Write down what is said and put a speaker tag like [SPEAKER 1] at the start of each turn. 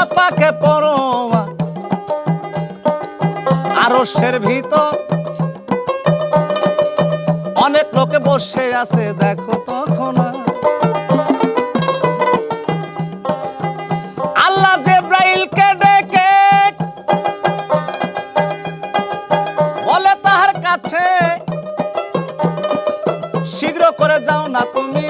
[SPEAKER 1] আল্লাহ পাকে পরোয়া আরশের ভিতর অনেক লোকে বসে আছে দেখো তখন আল্লাহ জিবরাইলকে ডেকে বলে তাহার কাছে শীঘ্র করে যাও না তুমি